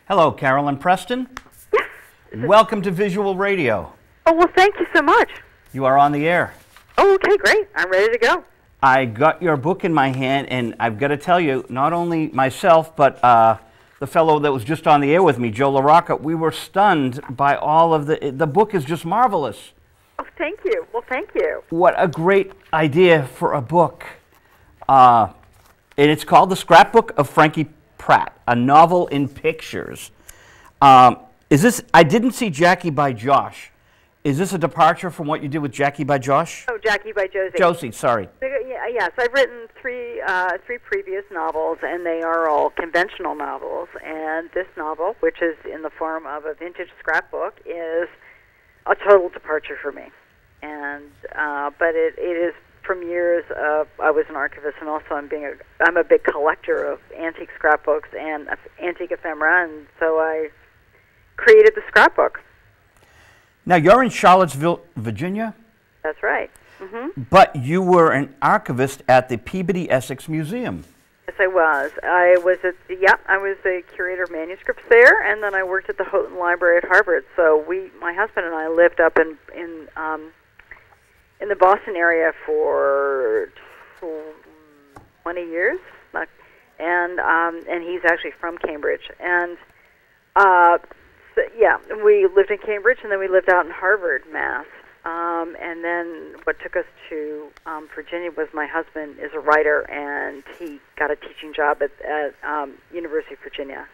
Hello, Carolyn Preston. Yes. Welcome to Visual Radio. Oh, well, thank you so much. You are on the air. Oh, okay, great. I'm ready to go. I got your book in my hand, and I've got to tell you, not only myself, but the fellow that was just on the air with me, Joe LaRocca, we were stunned by all of the book is just marvelous. Oh, thank you. Well, thank you. What a great idea for a book. And it's called The Scrapbook of Frankie Pratt, a novel in pictures. Is this, I didn't see Jackie by Josh. Is this a departure from what you did with Jackie by Josh? Oh, Jackie by Josie. Josie, sorry. Yes, I've written three previous novels, and they are all conventional novels. And this novel, which is in the form of a vintage scrapbook, is a total departure for me. And but it is from years of, I was an archivist, and also I'm a big collector of antique scrapbooks and antique ephemera, and so I created the scrapbook. Now, you're in Charlottesville, Virginia? That's right. Mm-hmm. But you were an archivist at the Peabody Essex Museum. Yes, I was. I was a curator of manuscripts there, and then I worked at the Houghton Library at Harvard. So my husband and I lived up in the Boston area for 20 years, and he's actually from Cambridge. And we lived in Cambridge, and then we lived out in Harvard, Mass. And then what took us to Virginia was my husband is a writer, and he got a teaching job at University of Virginia.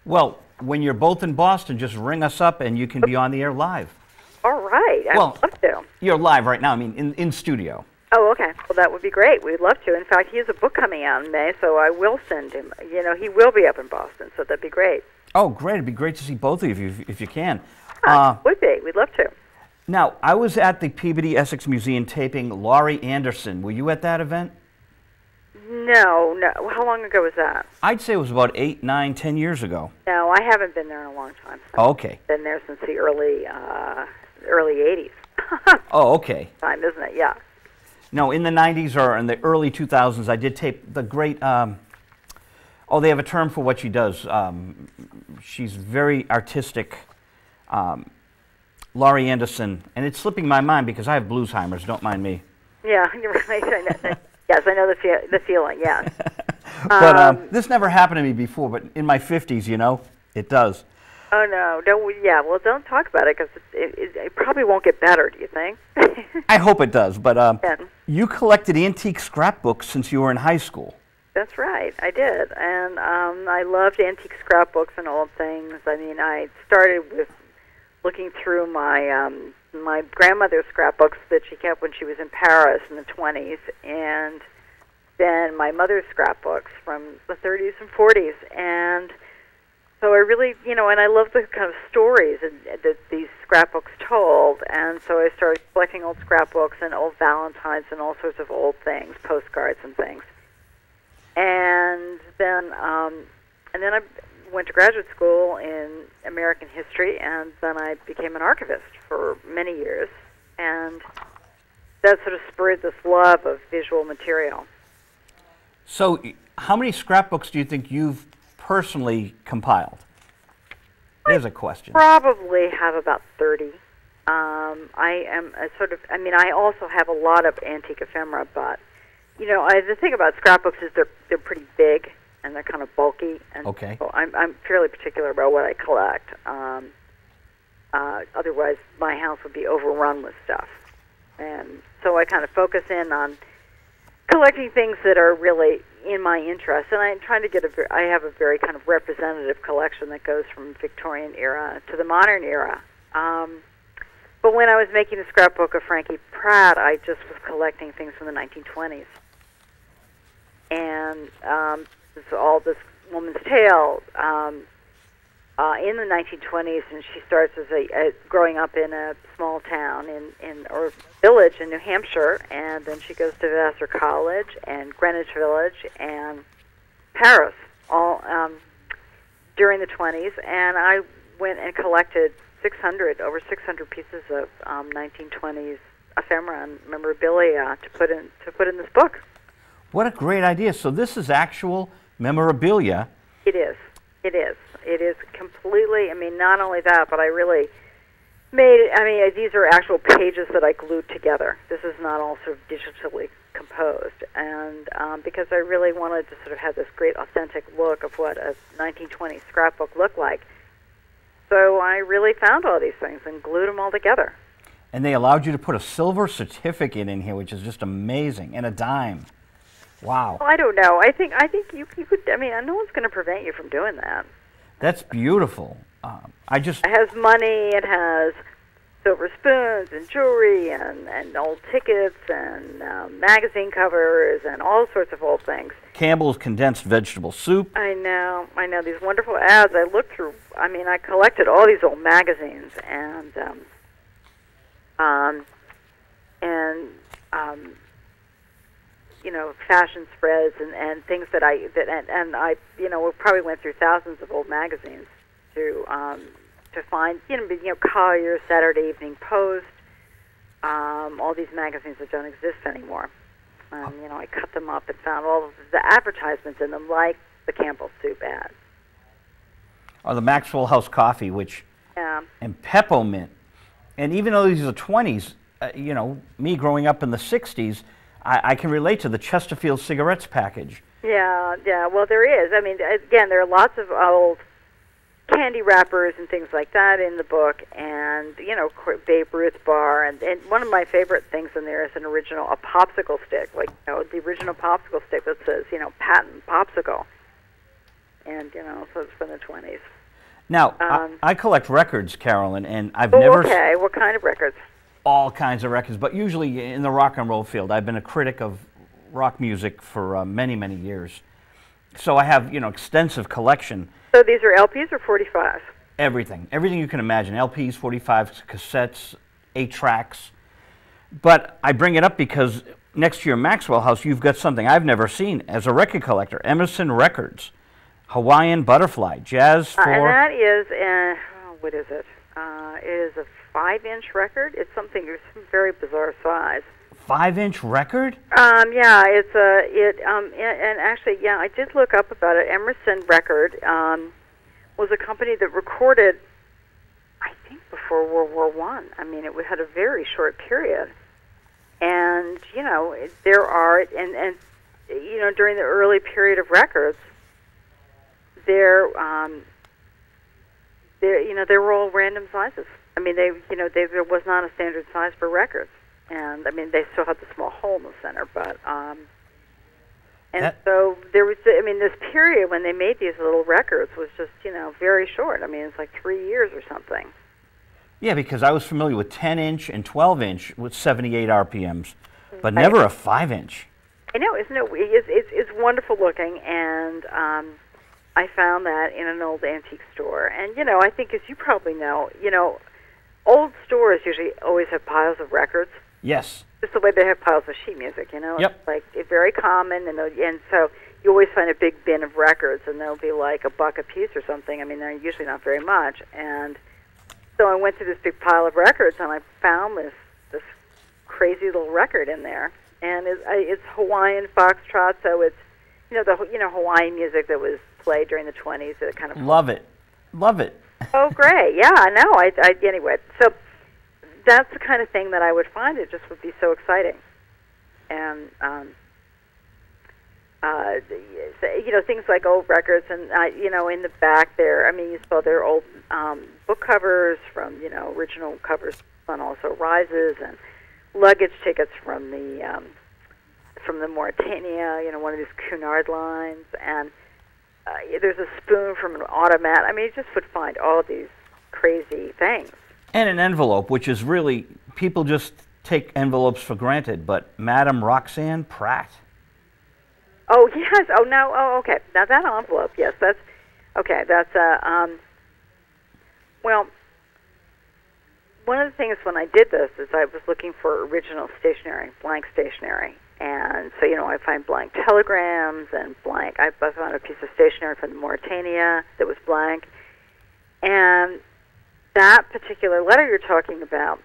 Well, when you're both in Boston, just ring us up, and you can be on the air live. All right. I'd love to. You're live right now, I mean, in studio. Oh, okay. Well, that would be great. We'd love to. In fact, he has a book coming out in May, so I will send him. You know, he will be up in Boston, so that'd be great. Oh, great. It'd be great to see both of you if you can. Would be. We'd love to. Now, I was at the Peabody Essex Museum taping Laurie Anderson. Were you at that event? No. How long ago was that? I'd say it was about 8, 9, 10 years ago. No, I haven't been there in a long time. Oh, okay. Been there since the early 80s. Oh, okay. Time, isn't it? Yeah. No, in the 90s or in the early 2000s, I did tape the great... they have a term for what she does. She's very artistic. Laurie Anderson, and it's slipping my mind because I have Bluesheimers, don't mind me. Yeah, you're right. Yes, I know the feeling, yes. But this never happened to me before, but in my 50s, you know, it does. Oh, no. Don't talk about it because it probably won't get better, do you think? I hope it does, but you collected antique scrapbooks since you were in high school. That's right, I did, and I loved antique scrapbooks and old things. I mean, I started with looking through my my grandmother's scrapbooks that she kept when she was in Paris in the 20s, and then my mother's scrapbooks from the 30s and 40s, and so I really, and I love the kind of stories that these scrapbooks told, and so I started collecting old scrapbooks and old valentines and all sorts of old things, postcards and things. And then I went to graduate school in American history, and then I became an archivist for many years, and that sort of spurred this love of visual material. So, how many scrapbooks do you think you've personally compiled? There's a question. I probably have about 30. I also have a lot of antique ephemera, but the thing about scrapbooks is they're pretty big and they're kind of bulky, and okay. So I'm fairly particular about what I collect. Otherwise, my house would be overrun with stuff, and so I kind of focus in on collecting things that are really in my interest. And I'm trying to I have a very kind of representative collection that goes from Victorian era to the modern era. But when I was making the scrapbook of Frankie Pratt, I just was collecting things from the 1920s. And this woman's tale in the 1920s, and she starts as growing up in a small town or village in New Hampshire, and then she goes to Vassar College and Greenwich Village and Paris, all during the 20s. And I went and collected over 600 pieces of 1920s ephemera and memorabilia to put in this book. What a great idea! So this is actual memorabilia. It is. It is. It is completely, I mean, not only that, but I really made it, I mean, these are actual pages that I glued together. This is not all sort of digitally composed. And because I really wanted to sort of have this great authentic look of what a 1920s scrapbook looked like. So I really found all these things and glued them all together. And they allowed you to put a silver certificate in here, which is just amazing, and a dime. Wow. Well, I don't know. I think you could, I mean, no one's going to prevent you from doing that. That's beautiful. It has money, it has silver spoons and jewelry and old tickets and magazine covers and all sorts of old things. Campbell's condensed vegetable soup. I know, these wonderful ads. I looked through, I mean, I collected all these old magazines and you know, fashion spreads and things that I probably went through thousands of old magazines to find, Collier's, Saturday Evening Post, all these magazines that don't exist anymore. And, I cut them up and found all of the advertisements in them, like the Campbell Soup ad. Or the Maxwell House Coffee, which, and Peppermint. And even though these are the 20s, me growing up in the 60s, I can relate to the Chesterfield cigarettes package. Yeah, well, there is. I mean, again, there are lots of old candy wrappers and things like that in the book, and, Babe Ruth bar, and one of my favorite things in there is a popsicle stick, like, the original popsicle stick that says, patent popsicle, and, so it's from the 20s. Now, I collect records, Carolyn, and I've never... Okay, what kind of records? All kinds of records, but usually in the rock and roll field. I've been a critic of rock music for many, many years. So I have, extensive collection. So these are LPs or 45s? Everything. Everything you can imagine. LPs, 45s, cassettes, 8-tracks. But I bring it up because next to your Maxwell House, you've got something I've never seen as a record collector. Emerson Records. Hawaiian Butterfly. Jazz for... and that is, what is it? It is a 5-inch record. It's something, it's some very bizarre size. 5-inch record? Yeah, and actually, yeah, I did look up about it. Emerson Record was a company that recorded, I think, before World War I. I mean, it had a very short period. And, there are, and during the early period of records, there were all random sizes. I mean, there was not a standard size for records, and I mean, they still had the small hole in the center, but so there was. I mean, this period when they made these little records was just very short. I mean, it's like 3 years or something. Yeah, because I was familiar with 10-inch and 12-inch with 78 RPMs, but never a 5-inch. I know, isn't it? It's wonderful looking, and I found that in an old antique store. And, I think, as you probably know, old stores usually always have piles of records. Yes. Just the way they have piles of sheet music, Yep. It's like it's very common, and so you always find a big bin of records, and they'll be like $1 a piece or something. I mean, they're usually not very much. And so I went through this big pile of records, and I found this crazy little record in there. And it's Hawaiian foxtrot, so it's, Hawaiian music that was played during the 20s. That kind of love it. Oh, great! Yeah, I know. Anyway, so that's the kind of thing that I would find. It just would be so exciting, and things like old records, and in the back there. I mean, you saw their old book covers from original covers, and also Rises and luggage tickets from the Mauritania. One of these Cunard lines, and there's a spoon from an automat. I mean, you just would find all these crazy things. And an envelope, which is really, people just take envelopes for granted, but Madame Roxanne Pratt. Oh, yes. Oh, no. Oh, okay. Now, that envelope, yes, that's, okay, that's, well, one of the things when I did this is I was looking for original stationery, blank stationery. And so, I find blank telegrams and blank. I found a piece of stationery from the Mauritania that was blank. And that particular letter you're talking about,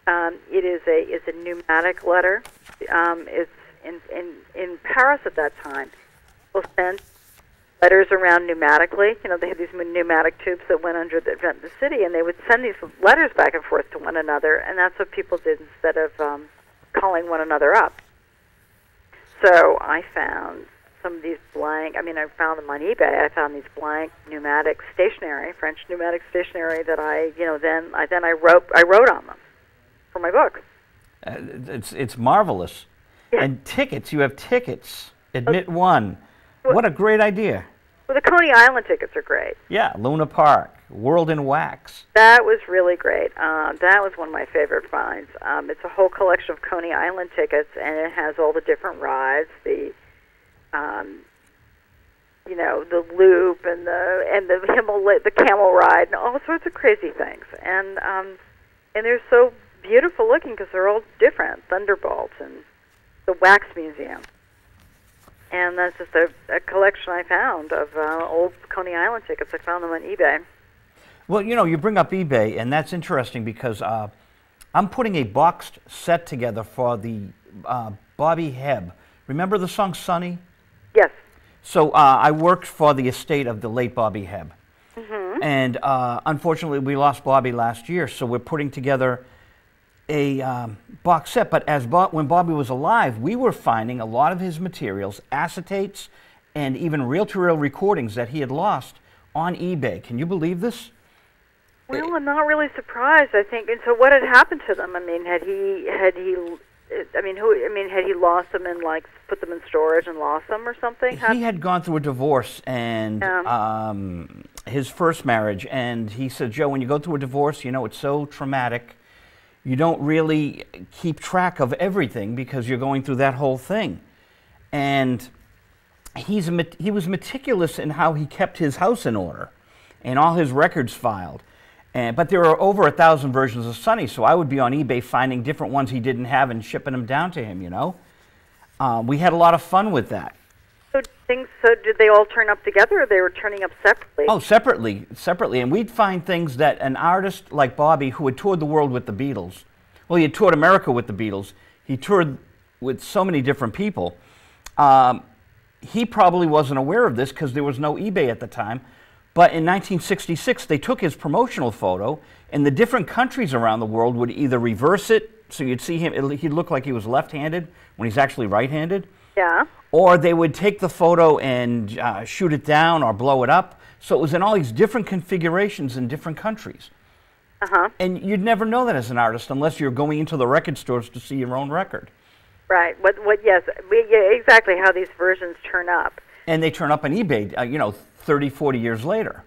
it's a pneumatic letter. It's in Paris at that time. People sent letters around pneumatically. You know, they had these pneumatic tubes that went under the city, and they would send these letters back and forth to one another, and that's what people did instead of calling one another up. So I found some of these blank, I mean, I found them on eBay. I found these blank pneumatic stationery, French pneumatic stationery that I wrote on them for my book. It's marvelous. Yeah. And tickets, you have tickets. Admit one. What a great idea. Well, the Coney Island tickets are great. Yeah, Luna Park, World in Wax. That was really great. That was one of my favorite finds. It's a whole collection of Coney Island tickets, and it has all the different rides, the loop and the camel ride, and all sorts of crazy things. And they're so beautiful looking because they're all different. Thunderbolt and the Wax Museum. And that's just a collection I found of old Coney Island tickets. I found them on eBay. Well, you know, you bring up eBay, and that's interesting because I'm putting a boxed set together for the Bobby Hebb. Remember the song Sunny? Yes. So I worked for the estate of the late Bobby Hebb. Mm-hmm. And unfortunately, we lost Bobby last year, so we're putting together a box set. But when Bobby was alive, we were finding a lot of his materials, acetates, and even reel-to-reel recordings that he had lost on eBay. Can you believe this? Well, I'm not really surprised. I think, and so what had happened to them? I mean, had he lost them and like put them in storage and lost them or something? He had gone through a divorce and his first marriage, and he said, Joe, when you go through a divorce, you know, it's so traumatic. You don't really keep track of everything because you're going through that whole thing. And he was meticulous in how he kept his house in order and all his records filed. But there are over 1,000 versions of Sunny, so I would be on eBay finding different ones he didn't have and shipping them down to him, you know. We had a lot of fun with that. So did they all turn up together, or they were turning up separately? Oh, separately. And we'd find things that an artist like Bobby, who had toured the world with the Beatles, well, he had toured America with the Beatles, he toured with so many different people, he probably wasn't aware of this because there was no eBay at the time. But in 1966, they took his promotional photo, and the different countries around the world would either reverse it, so you'd see him, he'd look like he was left-handed when he's actually right-handed. Yeah. Or they would take the photo and shoot it down or blow it up. So it was in all these different configurations in different countries. Uh-huh. And you'd never know that as an artist unless you're going into the record stores to see your own record. Right. Yes, exactly how these versions turn up. And they turn up on eBay, 30, 40 years later.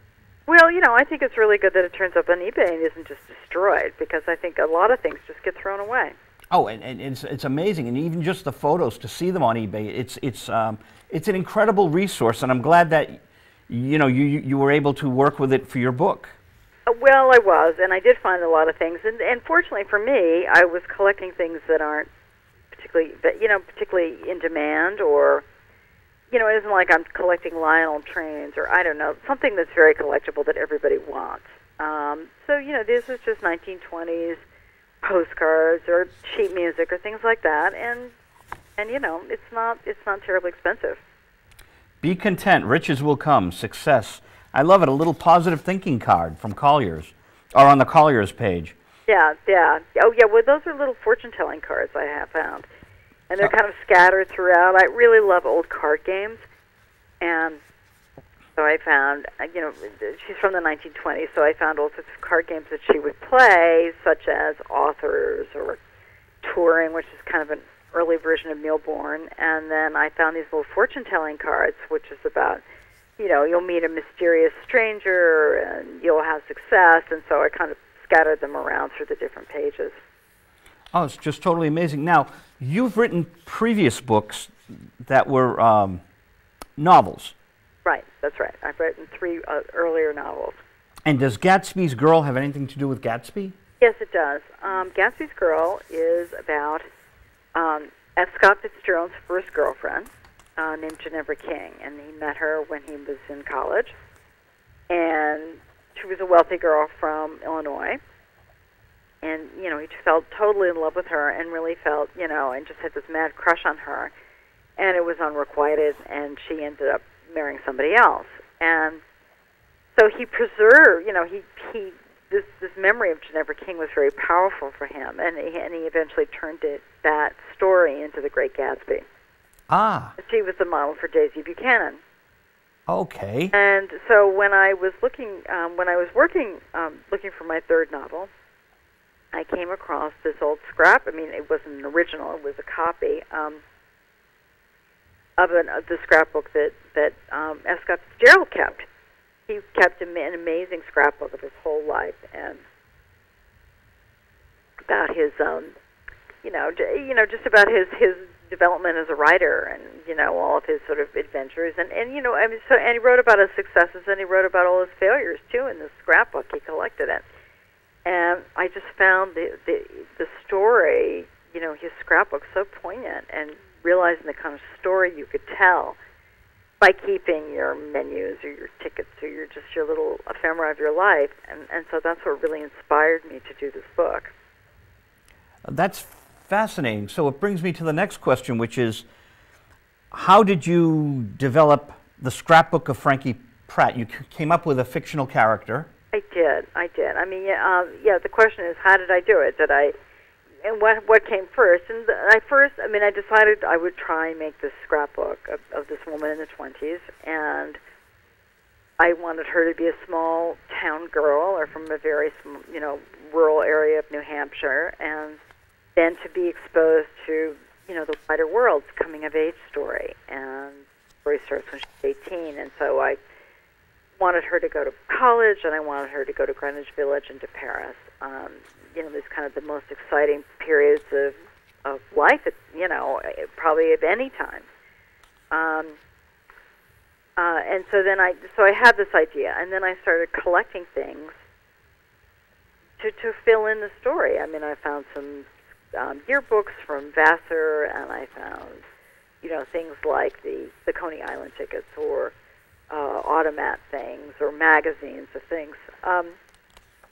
Well, I think it's really good that it turns up on eBay and isn't just destroyed, because I think a lot of things just get thrown away. Oh, and it's amazing, and even just the photos, to see them on eBay, it's an incredible resource, and I'm glad that you were able to work with it for your book. Well, I was, and I did find a lot of things, and fortunately for me, I was collecting things that aren't particularly in demand, or it isn't like I'm collecting Lionel trains, or I don't know, something that's very collectible that everybody wants. So this is just 1920s postcards or sheet music or things like that, and it's not terribly expensive. Be content, riches will come, success. I love it. A little positive thinking card from Collier's, or on the Collier's page. Yeah. Oh, yeah. Well, those are little fortune-telling cards I have found, and they're kind of scattered throughout. I really love old card games, and so I found, she's from the 1920s, so I found all sorts of card games that she would play, such as Authors or Touring, which is kind of an early version of Milbourne. And then I found these little fortune-telling cards, which is about, you'll meet a mysterious stranger and you'll have success. And so I kind of scattered them around through the different pages. Oh, it's just totally amazing. Now, you've written previous books that were novels. Right, that's right. I've written 3 earlier novels. And does Gatsby's Girl have anything to do with Gatsby? Yes, it does. Gatsby's Girl is about F. Scott Fitzgerald's first girlfriend, named Ginevra King, and he met her when he was in college. And she was a wealthy girl from Illinois. And, he just felt totally in love with her and really felt, and just had this mad crush on her. And it was unrequited, and she ended up marrying somebody else. And so he preserved, this memory of Ginevra King was very powerful for him, and he eventually turned that story into The Great Gatsby. Ah. She was the model for Daisy Buchanan. Okay. And so when I was looking for my third novel, I came across this old scrap. I mean, it wasn't an original; it was a copy of the scrapbook that F. Scott Fitzgerald kept. He kept an amazing scrapbook of his whole life and about his, just about his development as a writer, and all of his sort of adventures, and he wrote about his successes, and he wrote about all his failures too in this scrapbook. He collected it, and I just found the story, his scrapbook so poignant, and realizing the kind of story you could tell by keeping your menus or your tickets or your little ephemera of your life, and so that's what really inspired me to do this book. That's fascinating. So it brings me to the next question, which is, how did you develop the Scrapbook of Frankie Pratt? You came up with a fictional character. I did. I mean, the question is, how did I do it? And what came first? And I decided I would try and make this scrapbook of this woman in the 20s, and I wanted her to be a small town girl or from a very, rural area of New Hampshire, and then to be exposed to, the wider world's coming-of-age story. And the story starts when she's 18, and so I wanted her to go to college, and I wanted her to go to Greenwich Village and to Paris. These kind of the most exciting periods of life, probably of any time. And so then I had this idea, and then I started collecting things to fill in the story. I mean, I found some yearbooks from Vassar, and I found, things like the Coney Island tickets, or automat things, or magazines of things.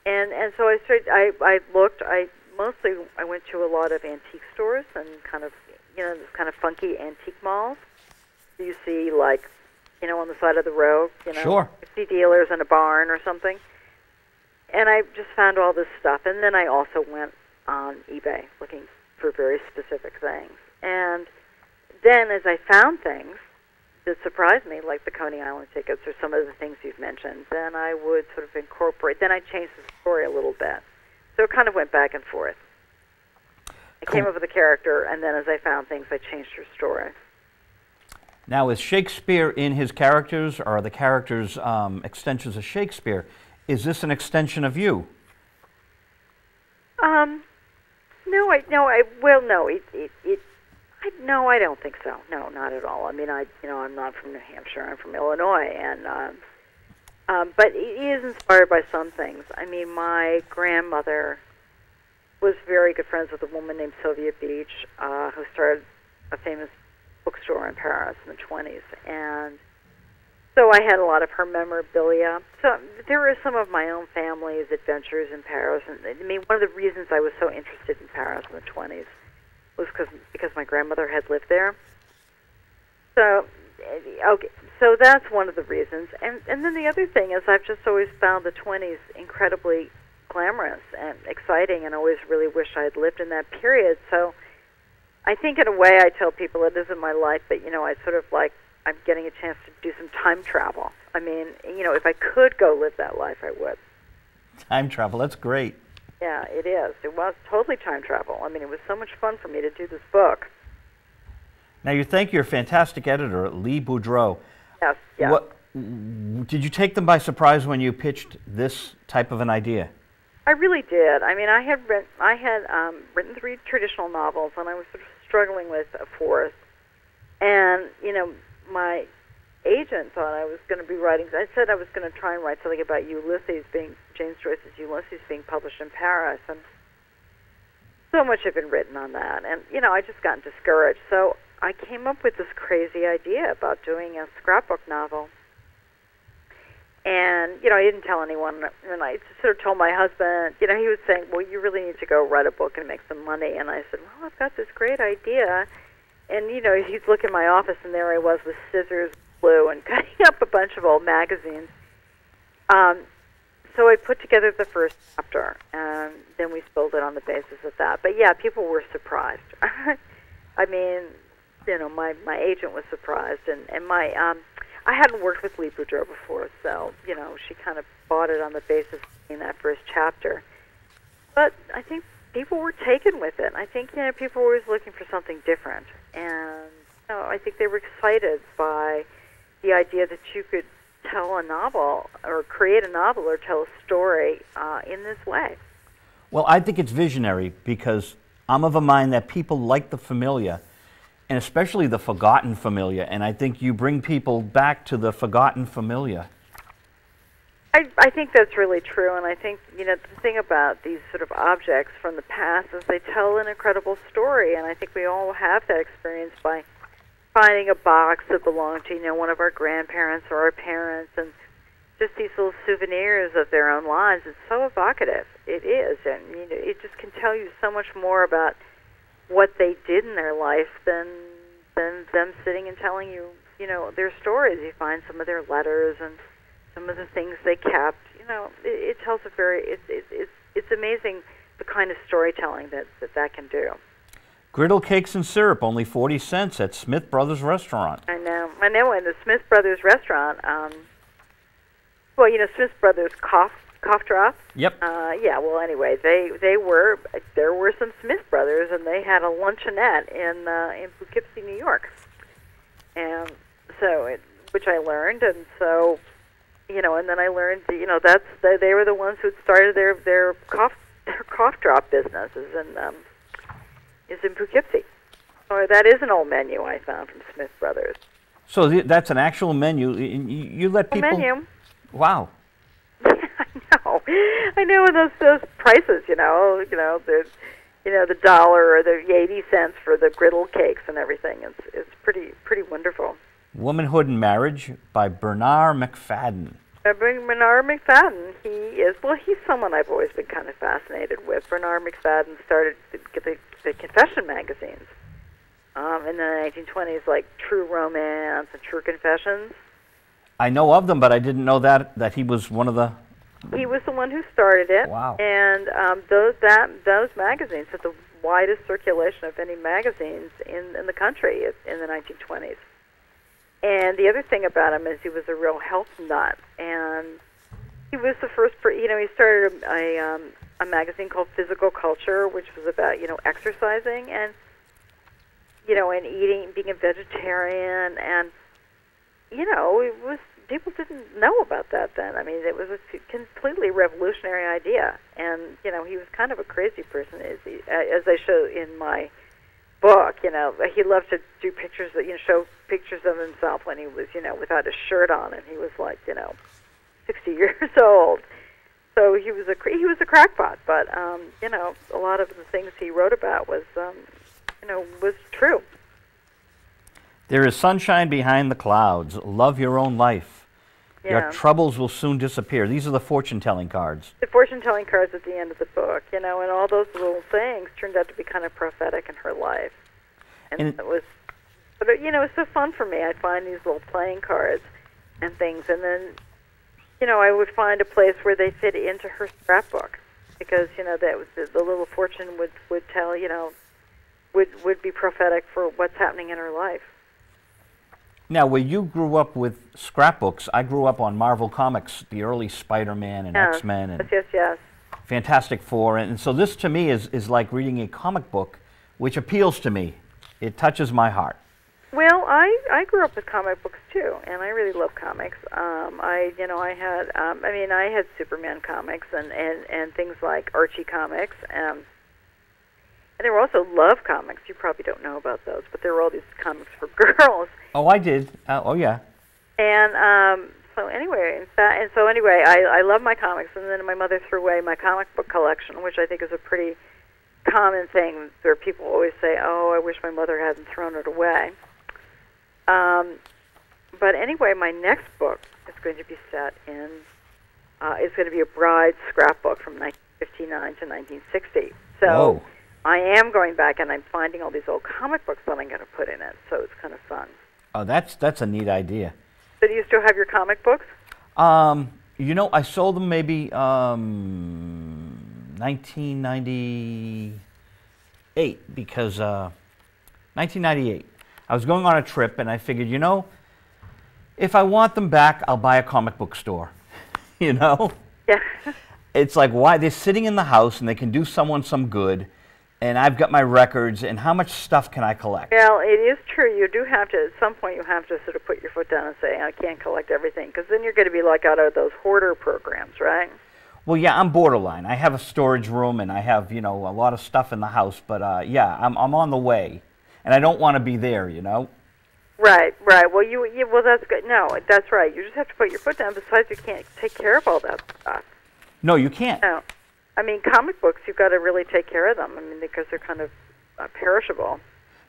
And so I looked. I went to a lot of antique stores and kind of, this kind of funky antique malls. You see, like, on the side of the road, Sure. 50 dealers in a barn or something. And I just found all this stuff. And then I also went on eBay looking for very specific things. And then as I found things that surprised me, like the Coney Island tickets or some of the things you've mentioned, then I would sort of incorporate, then I changed the story a little bit. So it kind of went back and forth. I came up with a character, and then as I found things, I changed her story. Now, is Shakespeare in his characters, or are the characters extensions of Shakespeare? Is this an extension of you? No, I don't think so. No, not at all. I mean, I'm not from New Hampshire. I'm from Illinois, and but he is inspired by some things. I mean, my grandmother was very good friends with a woman named Sylvia Beach, who started a famous bookstore in Paris in the 20s, and so I had a lot of her memorabilia. So there are some of my own family's adventures in Paris, and I mean, one of the reasons I was so interested in Paris in the 20s was because my grandmother had lived there. So, okay, so that's one of the reasons. And then the other thing is I've just always found the 20s incredibly glamorous and exciting, and always really wish I had lived in that period. So I think in a way I tell people it isn't my life, but, I sort of like, I'm getting a chance to do some time travel. I mean, if I could go live that life, I would. Time travel, that's great. Yeah, it is. It was totally time travel. I mean, it was so much fun for me to do this book. Now, you thank your fantastic editor, Lee Boudreau. Yes, yeah. Did you take them by surprise when you pitched this type of an idea? I really did. I mean, I had written 3 traditional novels, and I was sort of struggling with a 4th. And, my agent thought I was going to be writing. I said I was going to try and write something about James Joyce's Ulysses being published in Paris, and so much had been written on that, and I just got discouraged. So I came up with this crazy idea about doing a scrapbook novel, and I didn't tell anyone. And I sort of told my husband. He was saying, "Well, you really need to go write a book and make some money." And I said, "Well, I've got this great idea." And he'd look in my office, and there I was with scissors, glue and cutting up a bunch of old magazines. So I put together the first chapter, and then we sold it on the basis of that. But yeah, people were surprised. I mean, you know, my agent was surprised, and my I hadn't worked with Lee Boudreau before, so you know, she kind of bought it on the basis in that first chapter. But I think people were taken with it. I think, you know, people were always looking for something different, and you know, I think they were excited by the idea that you could tell a novel or create a novel or tell a story in this way. Well, I think it's visionary because I'm of a mind that people like the familiar, and especially the forgotten familiar, and I think you bring people back to the forgotten familiar. I think that's really true, and I think, you know, the thing about these sort of objects from the past is they tell an incredible story, and I think we all have that experience by finding a box that belonged to, you know, one of our grandparents or our parents, and just these little souvenirs of their own lives. It's so evocative. It is, and you know, it just can tell you so much more about what they did in their life than them sitting and telling you, you know, their stories. You find some of their letters and some of the things they kept. You know, it tells a very. It's amazing the kind of storytelling that can do. Griddle cakes and syrup, only 40 cents at Smith Brothers Restaurant. I know. In the Smith Brothers Restaurant, well, you know, Smith Brothers cough drop. Yep. Yeah. Well, anyway, there were some Smith Brothers, and they had a luncheonette in Poughkeepsie, New York, and so which I learned, and so, you know, and then I learned, you know, they were the ones who had started their cough drop business is in Poughkeepsie. Or that is an old menu I found from Smith Brothers. So that's an actual menu. You let people. Menu. Wow. I know those prices. You know the dollar or the 80 cents for the griddle cakes and everything. It's pretty wonderful. Womanhood and Marriage by Bernard McFadden. Bernard McFadden, he's someone I've always been kind of fascinated with. Bernard McFadden started the confession magazines in the 1920s, like True Romance and True Confessions. I know of them, but I didn't know that he was one of the... He was the one who started it. Wow. And those magazines had the widest circulation of any magazines in the country in the 1920s. And the other thing about him is he was a real health nut, and he was the first. You know, he started a magazine called Physical Culture, which was about, you know, exercising and, you know, and eating, being a vegetarian, and, you know, people didn't know about that then. I mean, it was a completely revolutionary idea, and, you know, he was kind of a crazy person, as I show in my book. You know, he loved to do pictures, show pictures of himself when he was, you know, without a shirt on, and he was like, you know, 60 years old. So he was a crackpot, but you know, a lot of the things he wrote about was true. There is sunshine behind the clouds. Love your own life. Yeah. Your troubles will soon disappear. These are the fortune-telling cards. The fortune-telling cards at the end of the book, you know, and all those little things turned out to be kind of prophetic in her life. And it was, but you know, it's so fun for me. I'd find these little playing cards and things, and then, you know, I would find a place where they fit into her scrapbook, because, you know, that was the little fortune would tell, you know, would be prophetic for what's happening in her life. Now, where you grew up with scrapbooks, I grew up on Marvel Comics, the early Spider-Man and X-Men and yes. Fantastic Four, and so this to me is like reading a comic book, which appeals to me. It touches my heart. Well, I grew up with comic books too, and I really love comics. I had Superman comics and things like Archie comics, and there were also Love comics. You probably don't know about those, but there were all these comics for girls. Oh, I did. Oh, yeah. And so anyway, I love my comics, and then my mother threw away my comic book collection, which I think is a pretty common thing where people always say, "Oh, I wish my mother hadn't thrown it away." But anyway, my next book is going to be set in. It's going to be a bride's scrapbook from 1959 to 1960. So Whoa. I am going back, and I'm finding all these old comic books that I'm going to put in it. So it's kind of fun. Oh, that's a neat idea. So do you still have your comic books? You know, I sold them maybe 1998 because 1998. I was going on a trip and I figured, you know, if I want them back, I'll buy a comic book store. You know? Yeah. It's like, why? They're sitting in the house and they can do someone some good, and I've got my records, and how much stuff can I collect? Well, it is true. You do have to, at some point, you have to sort of put your foot down and say, I can't collect everything, because then you're going to be like out of those hoarder programs, right? Well, yeah, I'm borderline. I have a storage room, and I have, you know, a lot of stuff in the house, but yeah, I'm on the way, and I don't want to be there, you know? Right, right. Well, well, that's good. No, that's right. You just have to put your foot down. Besides, you can't take care of all that stuff. No, you can't. No. I mean, comic books, you've got to really take care of them. I mean, because they're kind of perishable.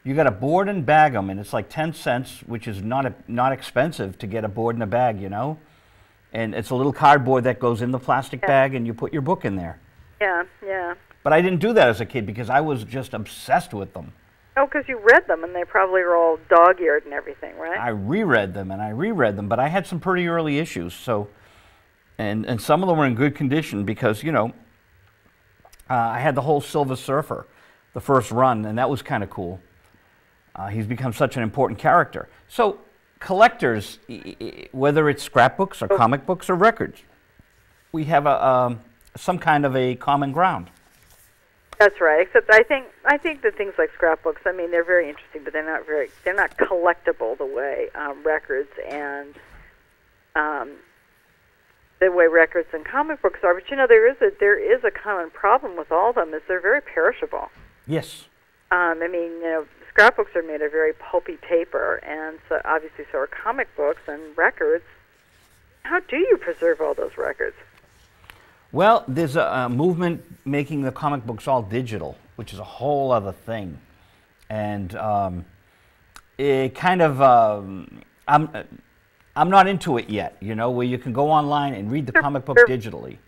You got to board and bag them, and it's like 10 cents, which is not expensive to get a board and a bag, you know? And it's a little cardboard that goes in the plastic bag, and you put your book in there. Yeah, yeah. But I didn't do that as a kid because I was just obsessed with them. Oh, because you read them, and they probably were all dog-eared and everything, right? I reread them, and I reread them, but I had some pretty early issues, so... And some of them were in good condition because, you know, I had the whole Silver Surfer, the first run, and that was kind of cool. He's become such an important character. So collectors, whether it's scrapbooks or comic books or records, we have some kind of a common ground. That's right. Except I think that things like scrapbooks, I mean, they're very interesting, but they're not collectible the way records and the way records and comic books are. But you know, there is a common problem with all of them, is they're very perishable. Yes. I mean, you know, scrapbooks are made of very pulpy paper, and so obviously so are comic books and records. How do you preserve all those records? Well, there's a movement making the comic books all digital, which is a whole other thing. And it kind of, I'm not into it yet, you know, where you can go online and read the comic book digitally.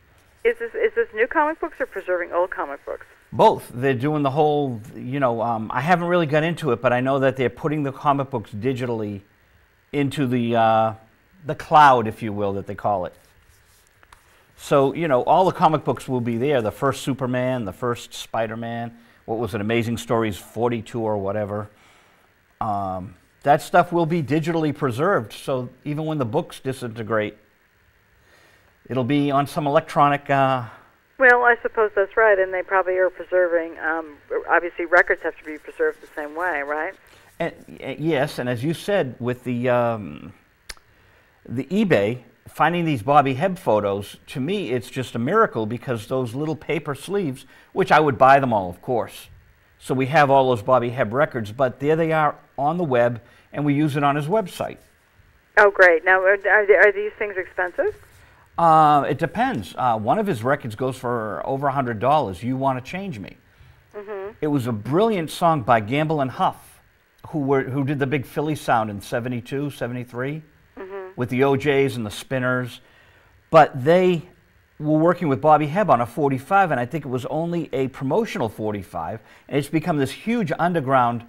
Is this new comic books or preserving old comic books? Both. They're doing the whole, you know, I haven't really got into it, but I know that they're putting the comic books digitally into the cloud, if you will, that they call it. So, you know, all the comic books will be there. The first Superman, the first Spider-Man, what was it, Amazing Stories 42 or whatever. That stuff will be digitally preserved, so even when the books disintegrate, it'll be on some electronic... Well, I suppose that's right, and they probably are preserving... obviously, records have to be preserved the same way, right? And, yes, and as you said, with the eBay, finding these Bobby Hebb photos, to me, it's just a miracle because those little paper sleeves, which I would buy them all, of course. So we have all those Bobby Hebb records, but there they are on the web, and we use it on his website. Oh, great. Now, are these things expensive? It depends. One of his records goes for over $100, You Want to Change Me. Mm-hmm. It was a brilliant song by Gamble and Huff, who did the big Philly sound in 72, 73, with the OJs and the Spinners. But they were working with Bobby Hebb on a 45, and I think it was only a promotional 45, and it's become this huge underground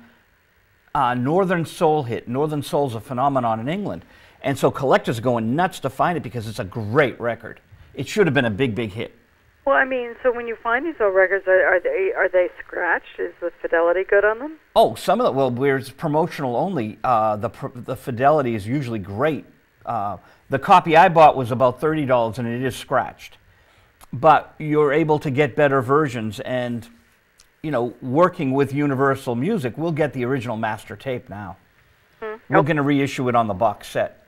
Northern Soul hit. Northern Soul's a phenomenon in England. And so collectors are going nuts to find it because it's a great record. It should have been a big, big hit. Well, I mean, so when you find these old records, are they scratched? Is the fidelity good on them? Oh, some of them, well, where it's promotional only, the fidelity is usually great. The copy I bought was about $30, and it is scratched. But you're able to get better versions, and, you know, working with Universal Music, we'll get the original master tape now. We're going to reissue it on the box set.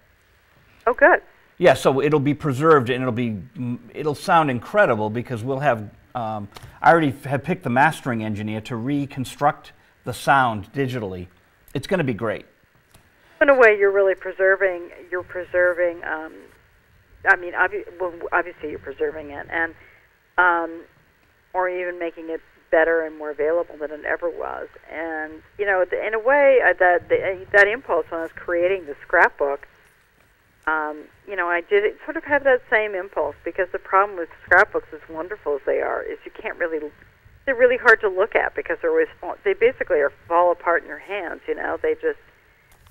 Oh, good. Yeah, so it'll be preserved, and it'll sound incredible because we'll have, I already have picked the mastering engineer to reconstruct the sound digitally. It's going to be great. In a way, you're really preserving, I mean, obviously you're preserving it, and or even making it better and more available than it ever was. And, you know, in a way, that impulse when I was creating the scrapbook, you know, I did sort of have that same impulse, because the problem with scrapbooks, as wonderful as they are, is you can't really, they're really hard to look at because they basically fall apart in your hands, you know.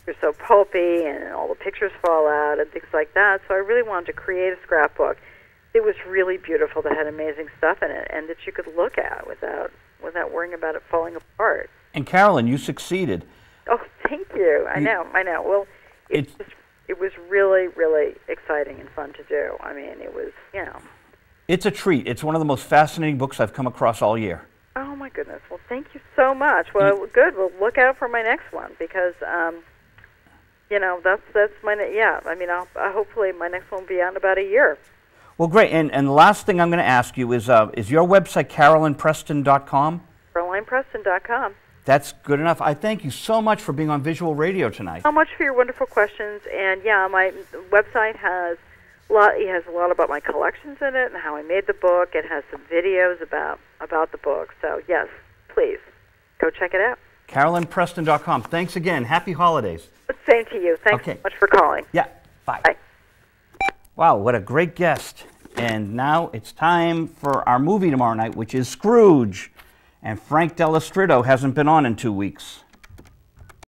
they're so pulpy and all the pictures fall out and things like that. So I really wanted to create a scrapbook. It was really beautiful, that had amazing stuff in it, and that you could look at without worrying about it falling apart. And Carolyn, you succeeded. Oh, thank you. I know. Well, it was really, really exciting and fun to do. I mean, it was, It's a treat. It's one of the most fascinating books I've come across all year. Oh, my goodness. Well, thank you so much. Well, good. Well, look out for my next one because, that's my, I mean, hopefully my next one will be out in about a year. Well, great. And the last thing I'm going to ask you is your website CarolynPreston.com? CarolynPreston.com. That's good enough. I thank you so much for being on Visual Radio tonight. So much for your wonderful questions. And, my website has a lot about my collections in it and how I made the book. It has some videos about the book. So, yes, please, go check it out. CarolynPreston.com. Thanks again. Happy holidays. Same to you. Thanks so much for calling. Yeah. Bye. Bye. Wow, what a great guest. And now it's time for our movie tomorrow night, which is Scrooge. And Frank Dell'Istrito hasn't been on in 2 weeks.